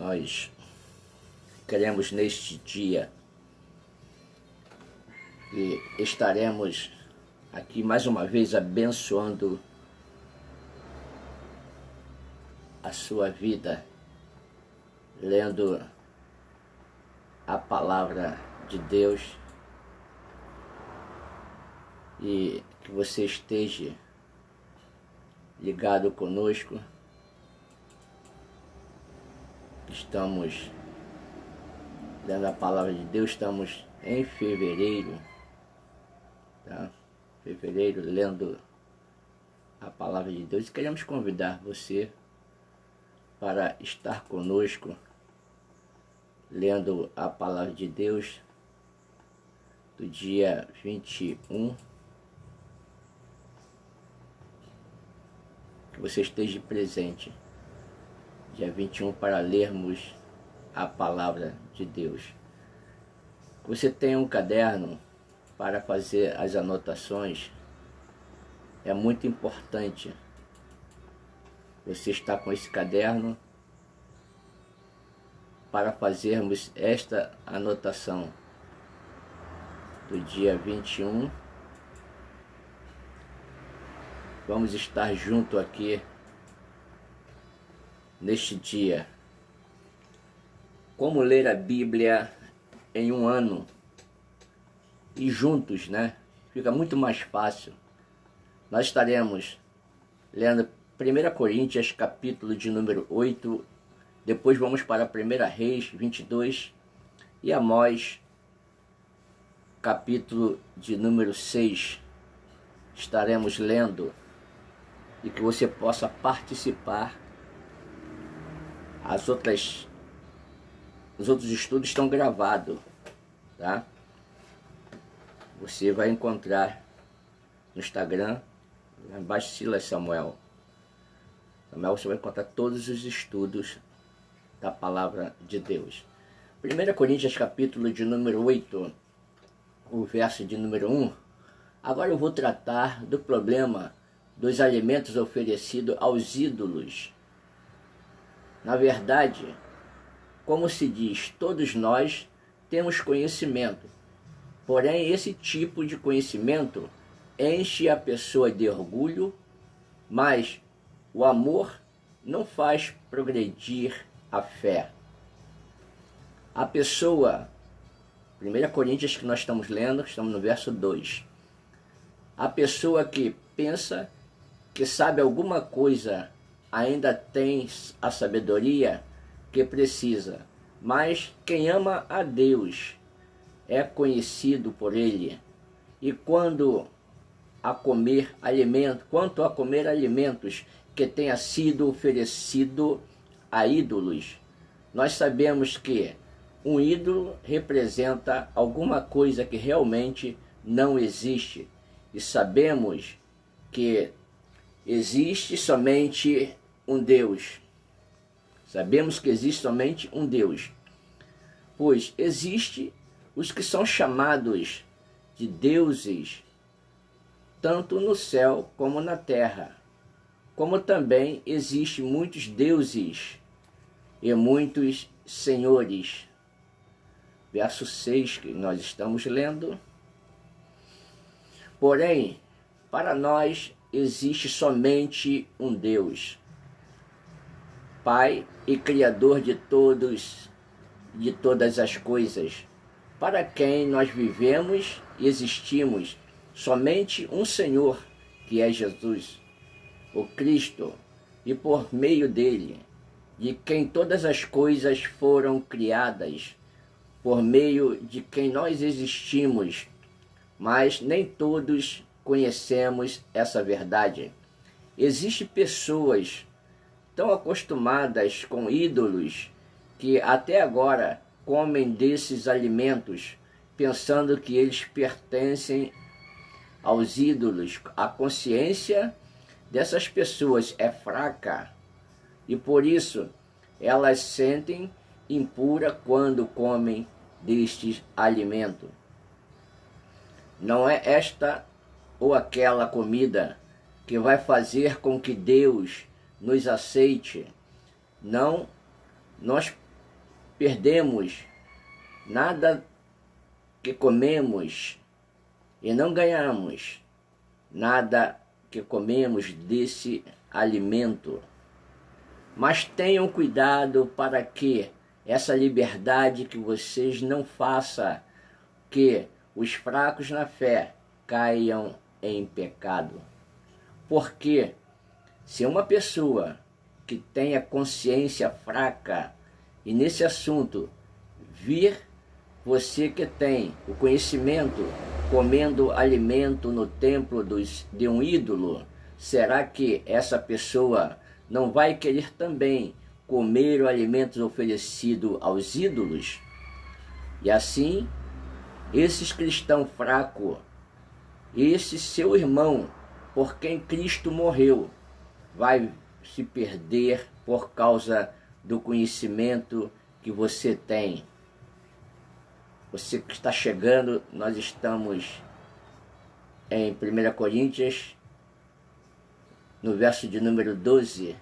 Nós queremos neste dia e estaremos aqui mais uma vez abençoando a sua vida, lendo a palavra de Deus, e que você esteja ligado conosco. Estamos lendo a palavra de Deus, estamos em fevereiro, tá? Fevereiro, lendo a palavra de Deus, e queremos convidar você para estar conosco, lendo a palavra de Deus do dia 21, que você esteja presente, dia 21, para lermos a palavra de Deus. Você tem um caderno para fazer as anotações. É muito importante você estar com esse caderno para fazermos esta anotação do dia 21. Vamos estar junto aqui neste dia. Como ler a Bíblia em um ano e juntos, né? Fica muito mais fácil. Nós estaremos lendo 1 Coríntios, capítulo de número 8, depois vamos para 1 Reis 22 e Amós, capítulo de número 6, estaremos lendo, e que você possa participar. Os outros estudos estão gravados, tá? Você vai encontrar no Instagram, lá embaixo, Silas Samuel. Você vai encontrar todos os estudos da palavra de Deus. 1 Coríntios, capítulo de número 8, o verso de número 1. Agora eu vou tratar do problema dos alimentos oferecidos aos ídolos. Na verdade, como se diz, todos nós temos conhecimento. Porém, esse tipo de conhecimento enche a pessoa de orgulho, mas o amor não faz progredir a fé. A pessoa, 1 Coríntios que nós estamos lendo, estamos no verso 2. A pessoa que pensa que sabe alguma coisa ainda tem a sabedoria que precisa, mas quem ama a Deus é conhecido por Ele. E quanto a comer alimentos que tenha sido oferecido a ídolos, nós sabemos que um ídolo representa alguma coisa que realmente não existe, e sabemos que existe somente um Deus. Sabemos que existe somente um Deus, pois existe os que são chamados de deuses, tanto no céu como na terra, como também existe muitos deuses e muitos senhores. Verso 6 que nós estamos lendo. Porém, para nós existe somente um Deus, Pai e Criador de todas as coisas, para quem nós vivemos e existimos, somente um Senhor, que é Jesus, o Cristo, e por meio dele, de quem todas as coisas foram criadas, por meio de quem nós existimos, mas nem todos conhecemos essa verdade. Existem pessoas tão acostumadas com ídolos que até agora comem desses alimentos, pensando que eles pertencem aos ídolos. A consciência dessas pessoas é fraca e por isso elas sentem impura quando comem destes alimentos. Não é esta ou aquela comida que vai fazer com que Deus nos aceite. Não, nós perdemos nada que comemos e não ganhamos nada que comemos desse alimento. Mas tenham cuidado para que essa liberdade que vocês não façam que os fracos na fé caiam em pecado. Porque se uma pessoa que tenha consciência fraca e nesse assunto vir você que tem o conhecimento comendo alimento no templo de um ídolo, será que essa pessoa não vai querer também comer o alimento oferecido aos ídolos? E assim, esses cristãos fracos, esse seu irmão por quem Cristo morreu, vai se perder por causa do conhecimento que você tem. Você que está chegando, nós estamos em 1 Coríntios, no verso de número 12,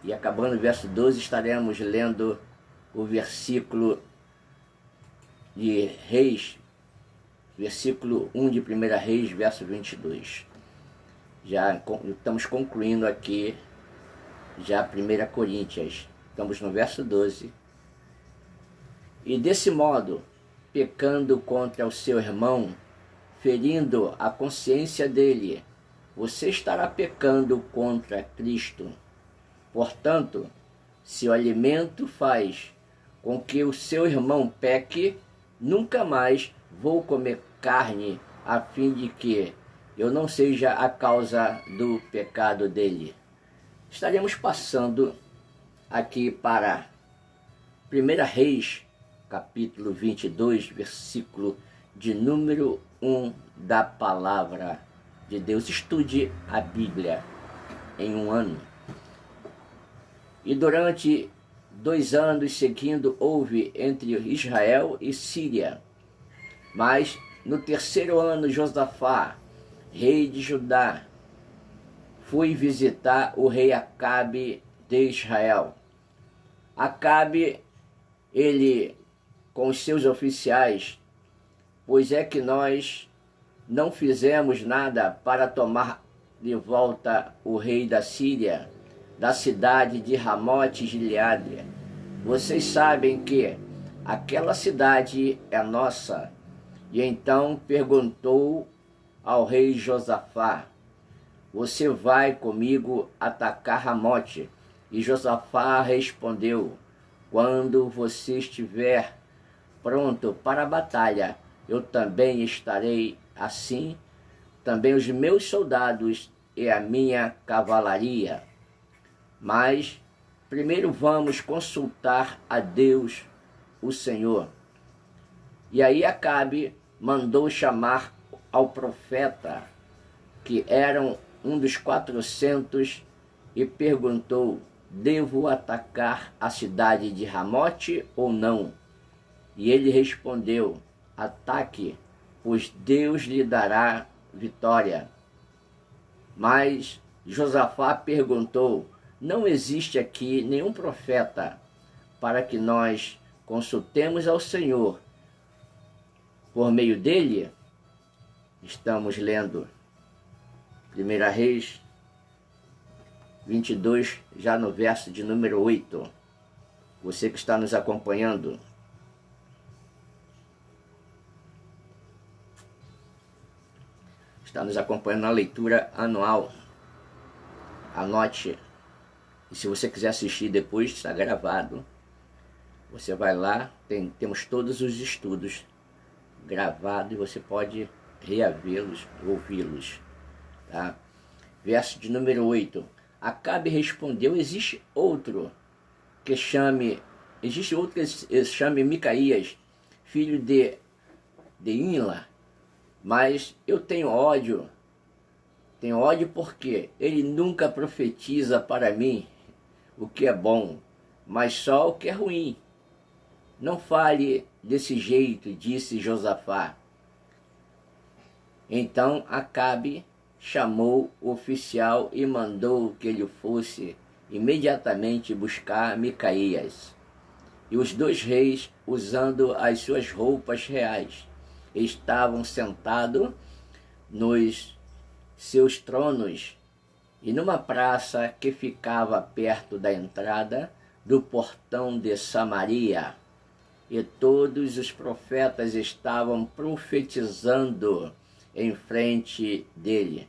e acabando o verso 12, estaremos lendo o versículo de Reis, versículo 1 de 1 Reis, verso 22. Já estamos concluindo aqui, já 1 Coríntios, estamos no verso 12. E desse modo, pecando contra o seu irmão, ferindo a consciência dele, você estará pecando contra Cristo. Portanto, se o alimento faz com que o seu irmão peque, nunca mais vou comer carne, a fim de que eu não seja a causa do pecado dele. Estaremos passando aqui para 1 Reis, capítulo 22, versículo de número 1 da palavra de Deus. Estude a Bíblia em um ano. E durante 2 anos seguindo houve entre Israel e Síria. Mas no 3º ano, Josafá, rei de Judá, foi visitar o rei Acabe de Israel. Acabe, ele com os seus oficiais, pois é que nós não fizemos nada para tomar de volta o rei da Síria, da cidade de Ramote Gileade. Vocês sabem que aquela cidade é nossa. E então perguntou ao rei Josafá: você vai comigo atacar Ramote? E Josafá respondeu: quando você estiver pronto para a batalha, eu também estarei assim, também os meus soldados e a minha cavalaria. Mas primeiro vamos consultar a Deus, o Senhor. E aí Acabe mandou chamar ao profeta, que eram um dos 400, e perguntou: devo atacar a cidade de Ramote ou não? E ele respondeu: ataque, pois Deus lhe dará vitória. Mas Josafá perguntou: não existe aqui nenhum profeta para que nós consultemos ao Senhor por meio dele? Estamos lendo 1 Reis 22, já no verso de número 8. Você que está nos acompanhando, está nos acompanhando na leitura anual, anote. E se você quiser assistir depois, está gravado. Você vai lá, temos todos os estudos gravados e você pode reavê-los, ouvi-los. Tá? Verso de número 8. Acabe respondeu: existe outro que chame Micaías, filho de Imla, mas eu tenho ódio porque ele nunca profetiza para mim o que é bom, mas só o que é ruim. Não fale desse jeito, disse Josafá. Então Acabe chamou o oficial e mandou que ele fosse imediatamente buscar Micaías. E os dois reis, usando as suas roupas reais, estavam sentados nos seus tronos e numa praça que ficava perto da entrada do portão de Samaria. E todos os profetas estavam profetizando em frente dele.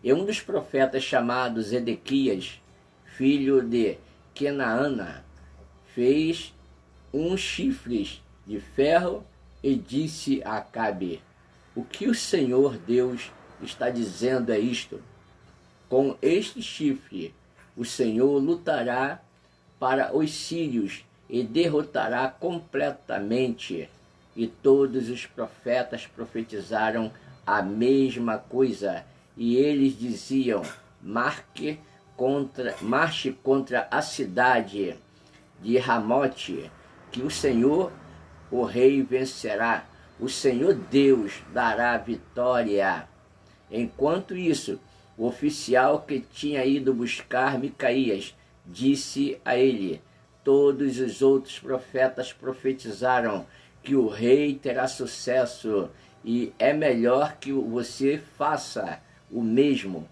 E um dos profetas, chamado Zedequias, filho de Kenaana, fez uns chifres de ferro e disse a Acabe: o que o Senhor Deus está dizendo é isto: com este chifre o Senhor lutará para os sírios e derrotará completamente. E todos os profetas profetizaram a mesma coisa, e eles diziam: marche contra a cidade de Ramote, que o Senhor, o rei, vencerá. O Senhor Deus dará vitória. Enquanto isso, o oficial que tinha ido buscar Micaías disse a ele: todos os outros profetas profetizaram que o rei terá sucesso e é melhor que você faça o mesmo.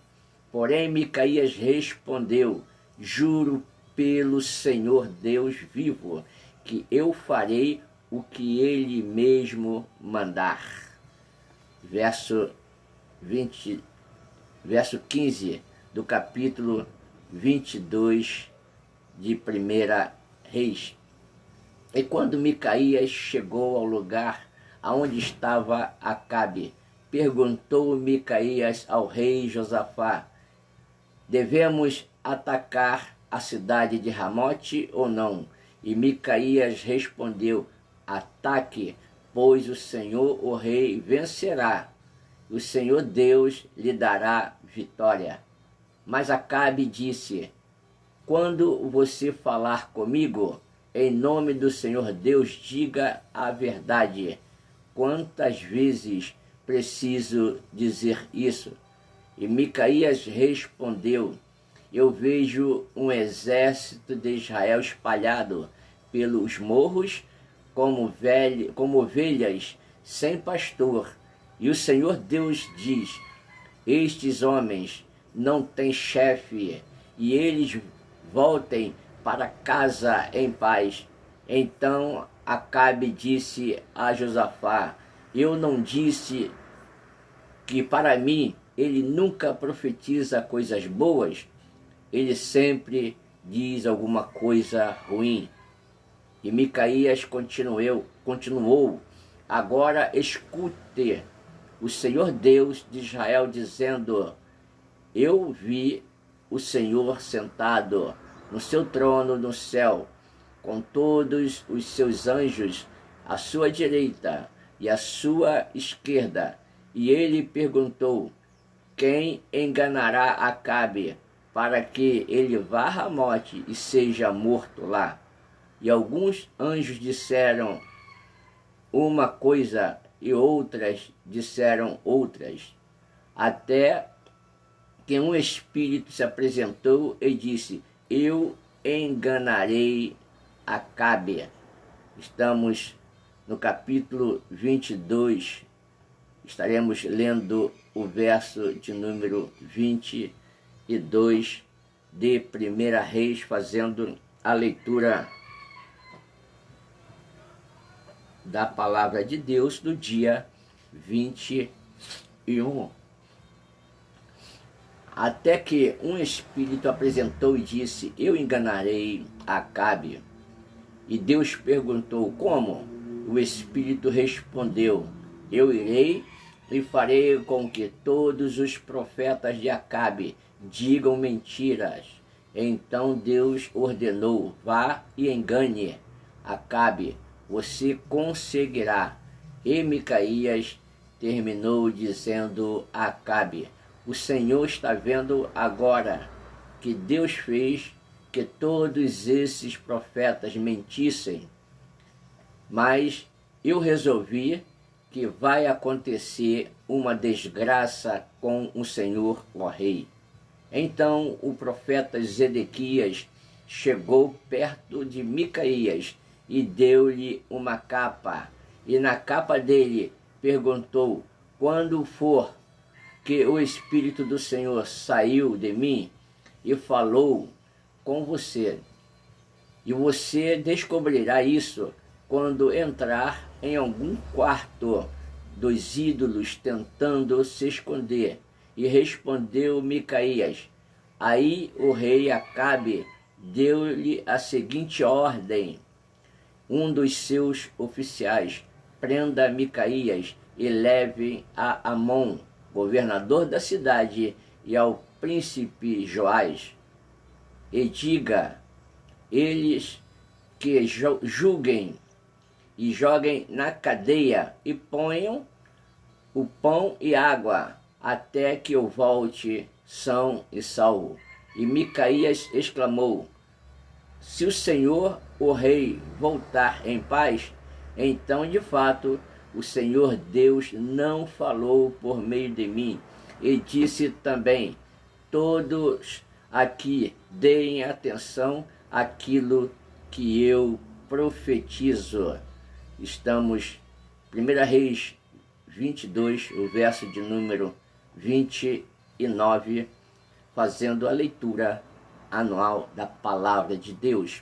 Porém, Micaías respondeu: juro pelo Senhor Deus vivo, que eu farei o que ele mesmo mandar. Verso 15 do capítulo 22 de 1 Reis. E quando Micaías chegou ao lugar aonde estava Acabe, perguntou Micaías ao rei Josafá: devemos atacar a cidade de Ramote ou não? E Micaías respondeu: ataque, pois o Senhor, o rei, vencerá. O Senhor Deus lhe dará vitória. Mas Acabe disse: quando você falar comigo, em nome do Senhor Deus, diga a verdade. Quantas vezes preciso dizer isso? E Micaías respondeu: eu vejo um exército de Israel espalhado pelos morros como ovelhas sem pastor. E o Senhor Deus diz: estes homens não têm chefe, e eles voltem para casa em paz. Então Acabe disse a Josafá: eu não disse que para mim ele nunca profetiza coisas boas? Ele sempre diz alguma coisa ruim. E Micaías continuou: agora escute o Senhor Deus de Israel dizendo: eu vi o Senhor sentado no seu trono no céu, com todos os seus anjos à sua direita e à sua esquerda. E ele perguntou: quem enganará Acabe, para que ele vá a Ramote e seja morto lá? E alguns anjos disseram uma coisa e outras disseram outras, até que um espírito se apresentou e disse: eu enganarei Acabe. Estamos no capítulo 22, estaremos lendo o verso de número 22 de 1 Reis, fazendo a leitura da palavra de Deus do dia 21. Até que um espírito apresentou e disse: eu enganarei Acabe. E Deus perguntou: como? O espírito respondeu: eu irei e farei com que todos os profetas de Acabe digam mentiras. Então Deus ordenou: vá e engane Acabe, você conseguirá. E Micaías terminou dizendo a Acabe: o Senhor está vendo agora que Deus fez que todos esses profetas mentissem, mas eu resolvi que vai acontecer uma desgraça com o Senhor, ó rei. Então o profeta Zedequias chegou perto de Micaías e deu-lhe uma capa. E na capa dele perguntou: quando for que o Espírito do Senhor saiu de mim e falou com você, e você descobrirá isso quando entrar em algum quarto dos ídolos tentando se esconder. E respondeu Micaías. Aí o rei Acabe deu-lhe a seguinte ordem: um dos seus oficiais: prenda Micaías e leve a Amon, governador da cidade, e ao príncipe Joás, e diga: eles que julguem e joguem na cadeia e ponham o pão e água até que eu volte são e salvo. E Micaías exclamou: se o Senhor, o rei, voltar em paz, então de fato o Senhor Deus não falou por meio de mim. E disse também: todos aqui deem atenção àquilo que eu profetizo. Estamos, 1 Reis 22, o verso de número 29, fazendo a leitura anual da palavra de Deus.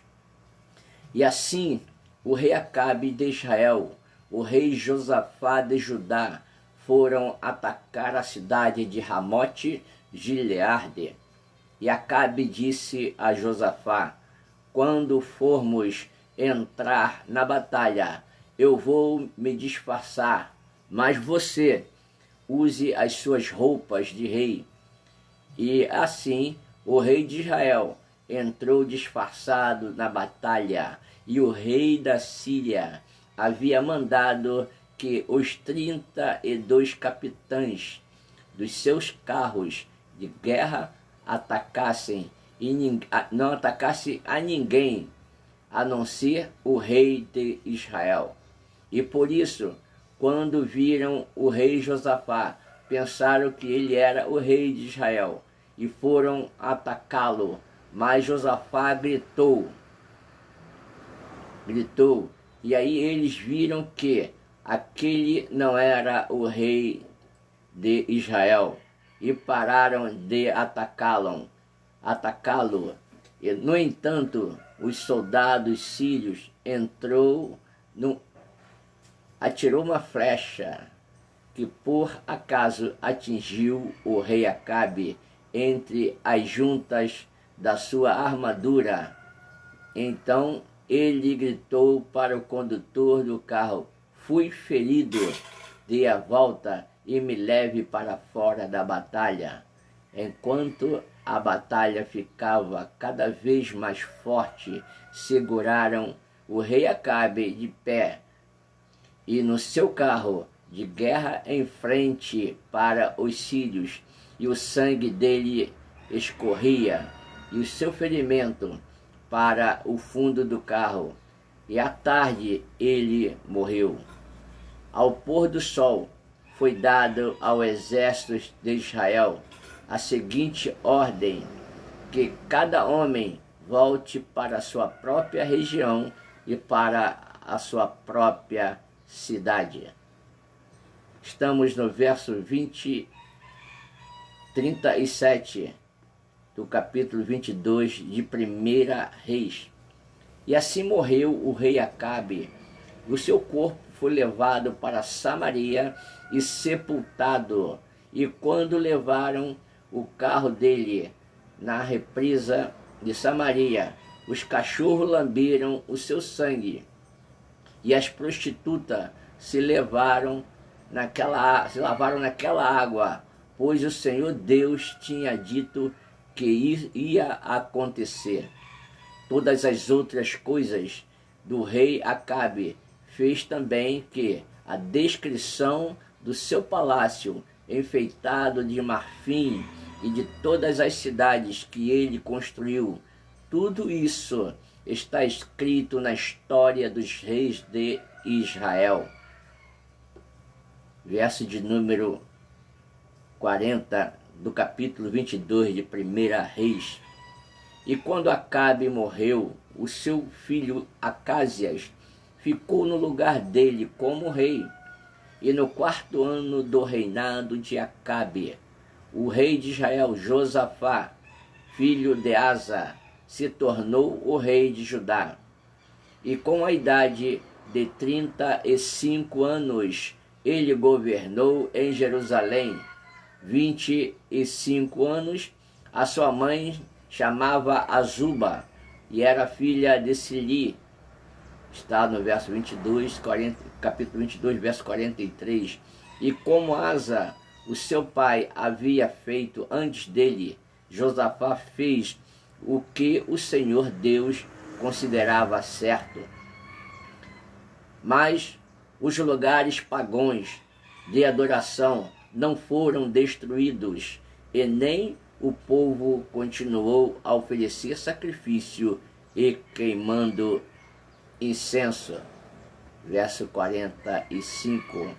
E assim o rei Acabe de Israel, o rei Josafá de Judá, foram atacar a cidade de Ramote Gileade. E Acabe disse a Josafá: quando formos entrar na batalha, eu vou me disfarçar, mas você use as suas roupas de rei. E assim o rei de Israel entrou disfarçado na batalha, e o rei da Síria havia mandado que os 32 capitães dos seus carros de guerra atacassem, e não atacasse a ninguém, a não ser o rei de Israel. E por isso, quando viram o rei Josafá, pensaram que ele era o rei de Israel, e foram atacá-lo. Mas Josafá gritou, e aí eles viram que aquele não era o rei de Israel, e pararam de atacá-lo. No entanto, os soldados sírios atirou uma flecha que por acaso atingiu o rei Acabe entre as juntas da sua armadura. Então ele gritou para o condutor do carro: fui ferido, dê a volta e me leve para fora da batalha. Enquanto a batalha ficava cada vez mais forte, seguraram o rei Acabe de pé e no seu carro de guerra em frente para os sírios, e o sangue dele escorria, e o seu ferimento para o fundo do carro, e à tarde ele morreu. Ao pôr do sol foi dado ao exército de Israel a seguinte ordem: que cada homem volte para a sua própria região e para a sua própria cidade. Estamos no verso 37 do capítulo 22 de 1 Reis. E assim morreu o rei Acabe. O seu corpo foi levado para Samaria e sepultado. E quando levaram o carro dele na represa de Samaria, os cachorros lamberam o seu sangue, e as prostitutas se lavaram naquela água, pois o Senhor Deus tinha dito que ia acontecer. Todas as outras coisas do rei Acabe fez também, que a descrição do seu palácio enfeitado de marfim e de todas as cidades que ele construiu, tudo isso está escrito na história dos reis de Israel. Verso de número 40 do capítulo 22 de 1 Reis. E quando Acabe morreu, o seu filho Acázias ficou no lugar dele como rei. E no 4º ano do reinado de Acabe, o rei de Israel, Josafá, filho de Asa, se tornou o rei de Judá. E com a idade de 35 anos, ele governou em Jerusalém. 25 anos, a sua mãe chamava Azuba, e era filha de Sili. Está no verso 22, capítulo 22, verso 43. E como Asa, o seu pai, havia feito antes dele, Josafá fez o que o Senhor Deus considerava certo. Mas os lugares pagãos de adoração não foram destruídos, e nem o povo continuou a oferecer sacrifício e queimando incenso. Verso 45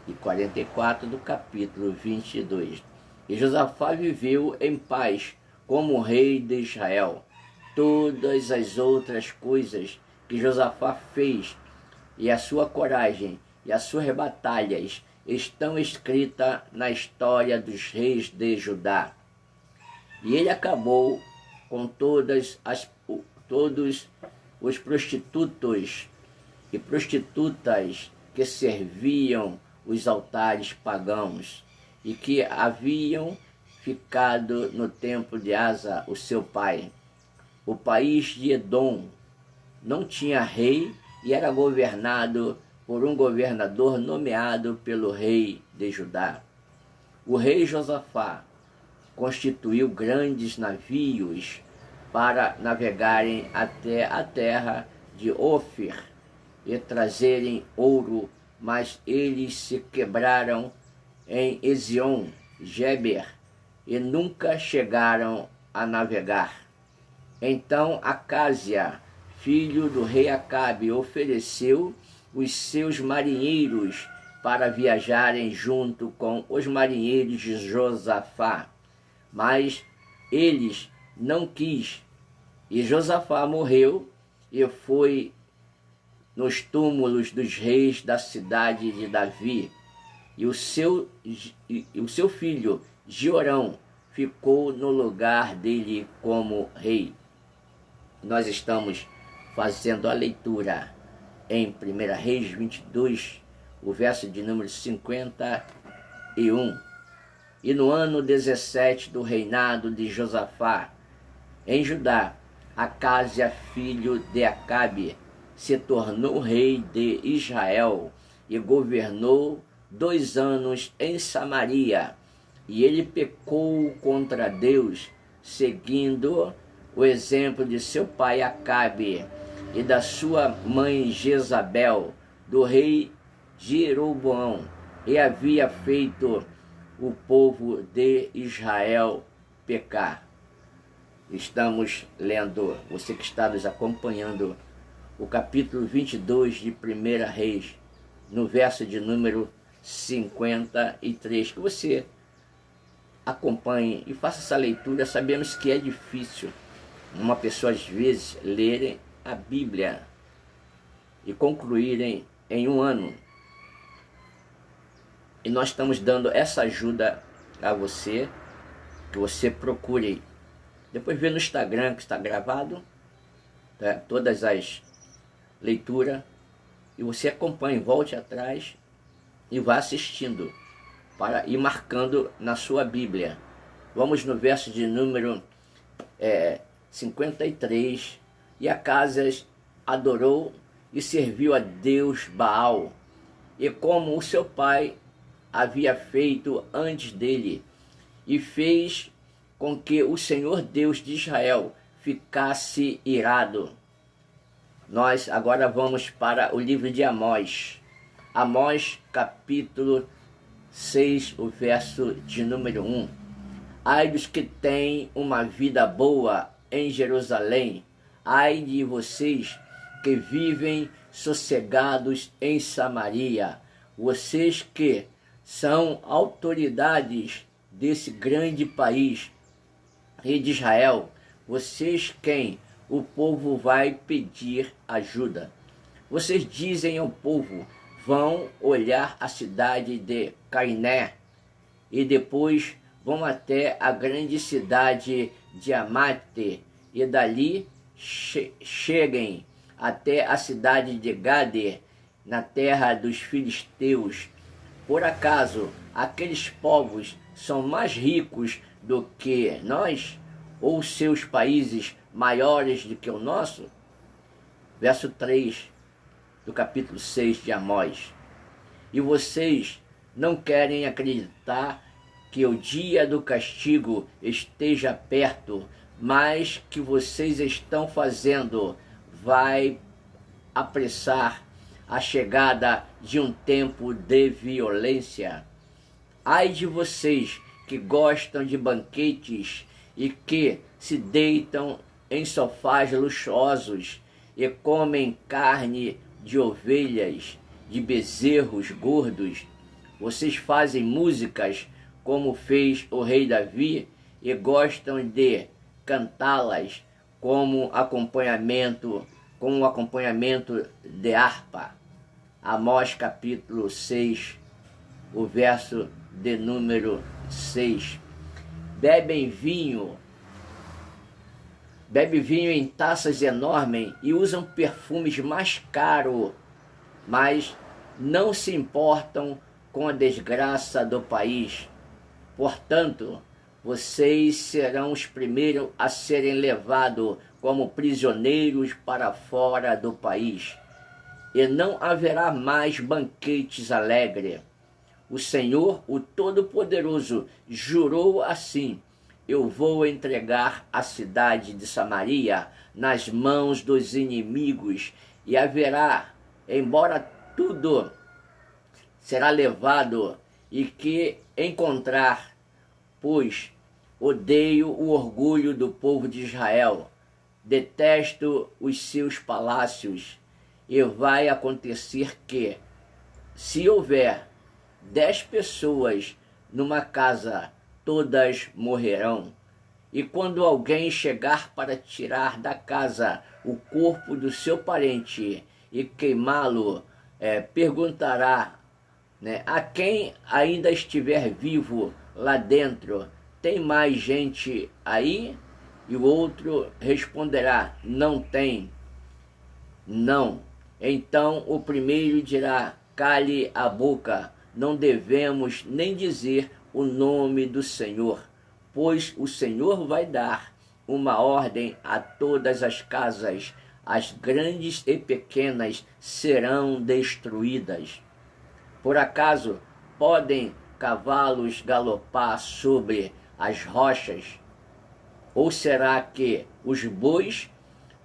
e 44 do capítulo 22. E Josafá viveu em paz como rei de Israel. Todas as outras coisas que Josafá fez, e a sua coragem e as suas batalhas, estão escritas na história dos reis de Judá. E ele acabou com todos os prostitutos e prostitutas que serviam os altares pagãos e que haviam ficado no templo de Asa, o seu pai. O país de Edom não tinha rei e era governado por um governador nomeado pelo rei de Judá. O rei Josafá constituiu grandes navios para navegarem até a terra de Ofir e trazerem ouro, mas eles se quebraram em Ezion-Geber e nunca chegaram a navegar. Então Acásia, filho do rei Acabe, ofereceu os seus marinheiros para viajarem junto com os marinheiros de Josafá. Mas eles não quis, e Josafá morreu e foi nos túmulos dos reis da cidade de Davi. E o seu filho Jeorão ficou no lugar dele como rei. Nós estamos fazendo a leitura em 1 Reis 22, o verso de número 51. E no ano 17 do reinado de Josafá, em Judá, Acásia, filho de Acabe, se tornou rei de Israel e governou 2 anos em Samaria. E ele pecou contra Deus, seguindo o exemplo de seu pai Acabe e da sua mãe Jezabel, do rei Jeroboão, e havia feito o povo de Israel pecar. Estamos lendo, você que está nos acompanhando, o capítulo 22 de 1 Reis, no verso de número 53, que você acompanhe e faça essa leitura. Sabemos que é difícil uma pessoa às vezes lerem a Bíblia e concluírem em 1 ano. E nós estamos dando essa ajuda a você, que você procure. Depois vê no Instagram que está gravado, tá? Todas as leituras, e você acompanhe, volte atrás e vá assistindo, para ir marcando na sua Bíblia. Vamos no verso de número 53. E Acásias adorou e serviu a Deus Baal, e como o seu pai havia feito antes dele, e fez com que o Senhor Deus de Israel ficasse irado. Nós agora vamos para o livro de Amós. Amós, capítulo 6, o verso de número 1. Ai dos que têm uma vida boa em Jerusalém, ai de vocês que vivem sossegados em Samaria, vocês que são autoridades desse grande país, e de Israel, vocês quem o povo vai pedir ajuda. Vocês dizem ao povo, vão olhar a cidade de Cainé, e depois vão até a grande cidade de Amate, e dali cheguem até a cidade de Gade, na terra dos filisteus. Por acaso aqueles povos são mais ricos do que nós, ou seus países maiores do que o nosso? Verso 3 do capítulo 6 de Amós. E vocês não querem acreditar que o dia do castigo esteja perto, mas que vocês estão fazendo vai apressar a chegada de um tempo de violência. Ai de vocês que gostam de banquetes e que se deitam em sofás luxuosos e comem carne de ovelhas, de bezerros gordos. Vocês fazem músicas como fez o rei Davi e gostam de cantá-las como acompanhamento de harpa. Amós capítulo 6, o verso de número 6. Bebe vinho em taças enormes e usam perfumes mais caros, mas não se importam com a desgraça do país. Portanto, vocês serão os primeiros a serem levados como prisioneiros para fora do país, e não haverá mais banquetes alegres. O Senhor, o Todo-Poderoso, jurou assim: eu vou entregar a cidade de Samaria nas mãos dos inimigos, e haverá, embora tudo será levado, e que encontrar, pois odeio o orgulho do povo de Israel, detesto os seus palácios, e vai acontecer que, se houver 10 pessoas numa casa, todas morrerão. E quando alguém chegar para tirar da casa o corpo do seu parente e queimá-lo, perguntará, a quem ainda estiver vivo lá dentro, tem mais gente aí? E o outro responderá, não tem. Não. Então o primeiro dirá, cale a boca, não devemos nem dizer o nome do Senhor, pois o Senhor vai dar uma ordem a todas as casas, as grandes e pequenas serão destruídas. Por acaso podem cavalos galopar sobre as rochas? Ou será que os bois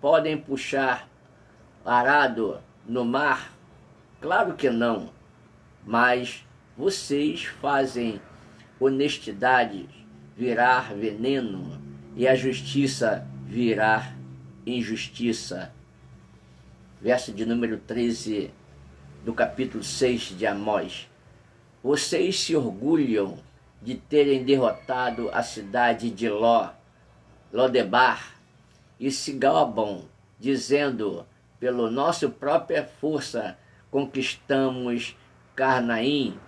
podem puxar arado no mar? Claro que não, mas vocês fazem honestidade virar veneno e a justiça virar injustiça. Verso de número 13 do capítulo 6 de Amós. Vocês se orgulham de terem derrotado a cidade de Lodebar, e se gabam, dizendo, pela nossa própria força conquistamos Carnaim.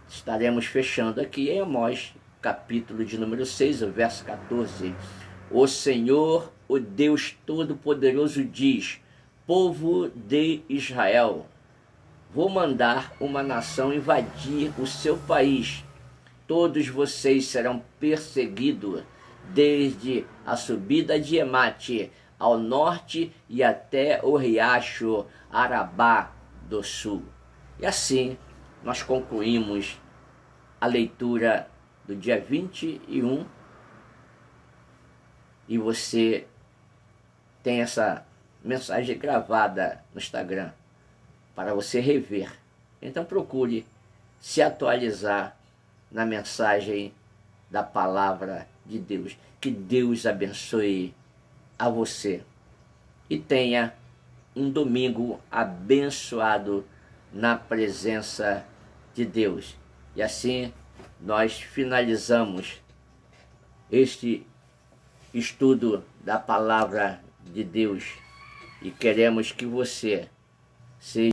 Estaremos fechando aqui em Amós, capítulo de número 6, o verso 14. O Senhor, o Deus Todo-Poderoso diz, povo de Israel, vou mandar uma nação invadir o seu país. Todos vocês serão perseguidos, desde a subida de Emate ao norte e até o riacho Arabá do sul. E assim nós concluímos a leitura do dia 21, e você tem essa mensagem gravada no Instagram para você rever. Então procure se atualizar na mensagem da palavra de Deus. Que Deus abençoe a você e tenha um domingo abençoado na presença de Deus. E assim nós finalizamos este estudo da palavra de Deus e queremos que você seja